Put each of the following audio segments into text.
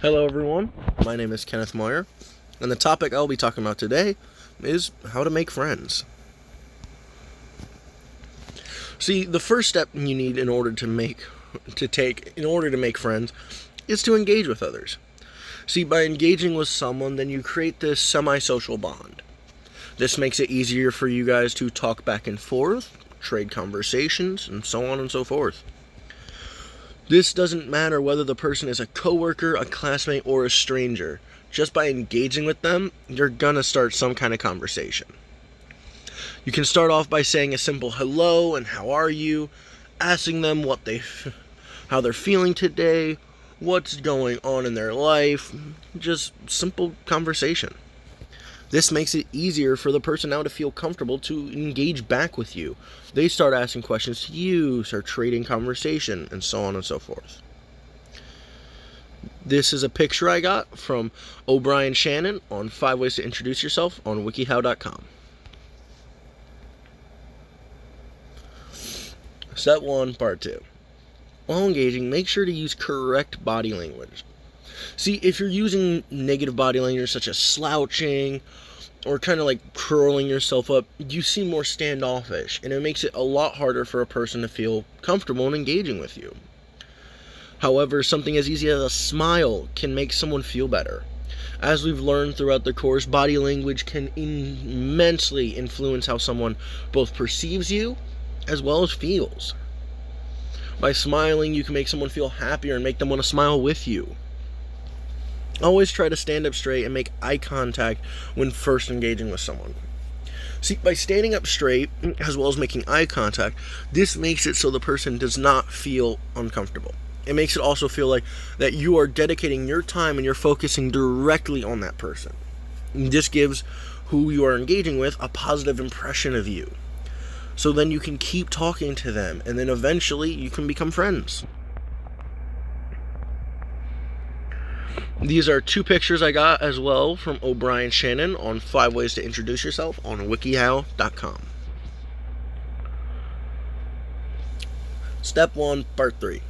Hello everyone, my name is Kenneth Moyer, and the topic I'll be talking about today is how to make friends. See, the first step you need in order to make friends is to engage with others. See, by engaging with someone, then you create this semi-social bond. This makes it easier for you guys to talk back and forth, trade conversations, and so on and so forth. This doesn't matter whether the person is a coworker, a classmate, or a stranger. Just by engaging with them, you're gonna start some kind of conversation. You can start off by saying a simple hello and how are you, asking them how they're feeling today, what's going on in their life, just simple conversation. This makes it easier for the person now to feel comfortable to engage back with you. They start asking questions to you, start trading conversation, and so on and so forth. This is a picture I got from O'Brien Shannon on 5 Ways to Introduce Yourself on wikihow.com. Step 1, Part 2. While engaging, make sure to use correct body language. See, if you're using negative body language such as slouching or kind of like curling yourself up, you seem more standoffish, and it makes it a lot harder for a person to feel comfortable in engaging with you. However, something as easy as a smile can make someone feel better. As we've learned throughout the course, body language can immensely influence how someone both perceives you as well as feels. By smiling, you can make someone feel happier and make them want to smile with you. Always try to stand up straight and make eye contact when first engaging with someone. See, by standing up straight, as well as making eye contact, this makes it so the person does not feel uncomfortable. It makes it also feel like that you are dedicating your time and you're focusing directly on that person. This gives who you are engaging with a positive impression of you. So then you can keep talking to them, and then eventually you can become friends. These are 2 pictures I got as well from O'Brien Shannon on 5 Ways to Introduce Yourself on wikihow.com. Step 1, Part 3.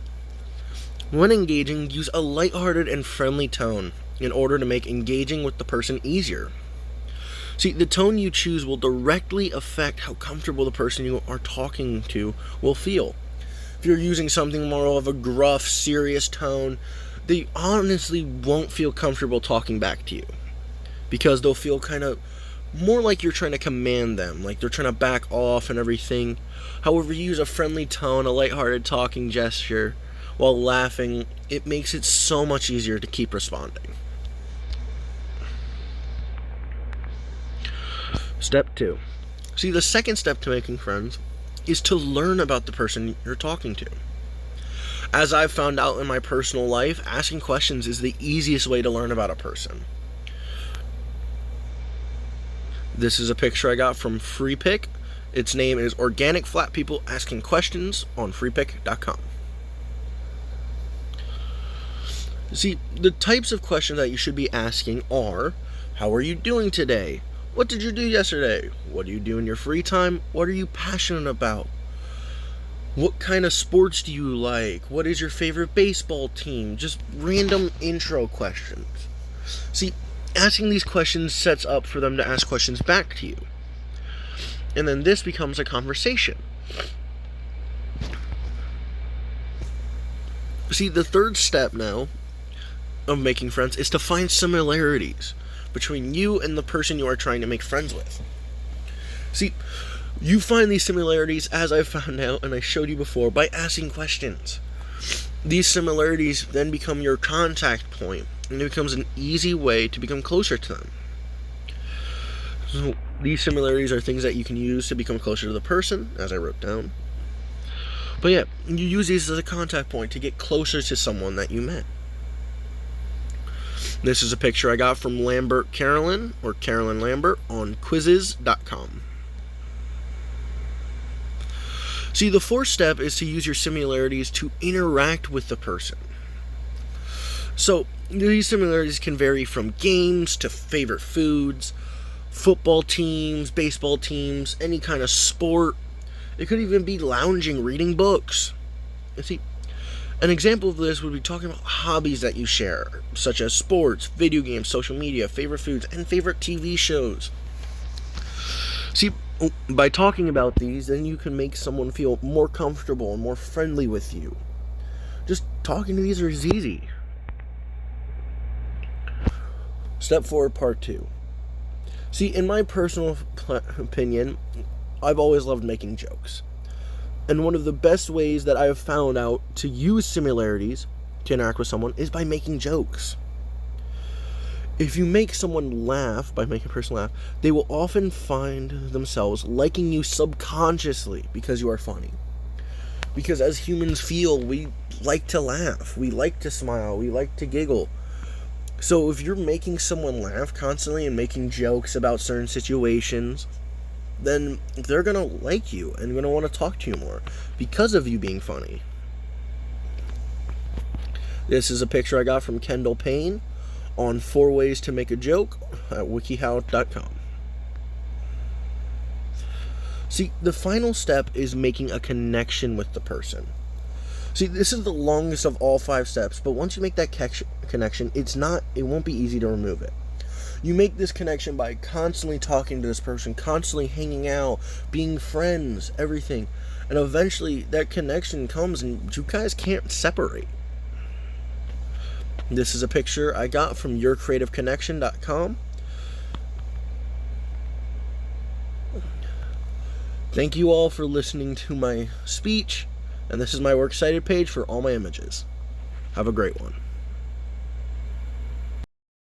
When engaging, use a lighthearted and friendly tone in order to make engaging with the person easier. See, the tone you choose will directly affect how comfortable the person you are talking to will feel. If you're using something more of a gruff, serious tone, they honestly won't feel comfortable talking back to you, because they'll feel kind of more like you're trying to command them, like they're trying to back off and everything. However, you use a friendly tone, a lighthearted talking gesture, while laughing, it makes it so much easier to keep responding. Step 2. See, the second step to making friends is to learn about the person you're talking to. As I've found out in my personal life, asking questions is the easiest way to learn about a person. This is a picture I got from FreePick. Its name is Organic Flat People Asking Questions on freepick.com. See, the types of questions that you should be asking are, how are you doing today? What did you do yesterday? What do you do in your free time? What are you passionate about? What kind of sports do you like? What is your favorite baseball team? Just random intro questions. See, asking these questions sets up for them to ask questions back to you. And then this becomes a conversation. See, the third step now of making friends is to find similarities between you and the person you are trying to make friends with. See, you find these similarities, as I found out and I showed you before, by asking questions. These similarities then become your contact point, and it becomes an easy way to become closer to them. So these similarities are things that you can use to become closer to the person, as I wrote down. But yeah, you use these as a contact point to get closer to someone that you met. This is a picture I got from Lambert Carolyn, or Carolyn Lambert, on quizzes.com. See, the fourth step is to use your similarities to interact with the person. So, these similarities can vary from games to favorite foods, football teams, baseball teams, any kind of sport. It could even be lounging, reading books. You see, An example of this would be talking about hobbies that you share, such as sports, video games, social media, favorite foods, and favorite TV shows. See, by talking about these, then you can make someone feel more comfortable and more friendly with you. Just talking to these is easy. Step 4, part 2. See, in my personal opinion, I've always loved making jokes. And one of the best ways that I have found out to use similarities to interact with someone is by making jokes. If you make someone laugh, by making a person laugh, they will often find themselves liking you subconsciously because you are funny. Because as humans feel, we like to laugh, we like to smile, we like to giggle. So if you're making someone laugh constantly and making jokes about certain situations, then they're going to like you and going to want to talk to you more because of you being funny. This is a picture I got from Kendall Payne on 4 ways to make a joke at wikihow.com. See, the final step is making a connection with the person. See, this is the longest of all 5 steps, but once you make that connection, it won't be easy to remove it. You make this connection by constantly talking to this person, constantly hanging out, being friends, everything. And eventually that connection comes and you guys can't separate. This is a picture I got from yourcreativeconnection.com. Thank you all for listening to my speech. And this is my works cited page for all my images. Have a great one.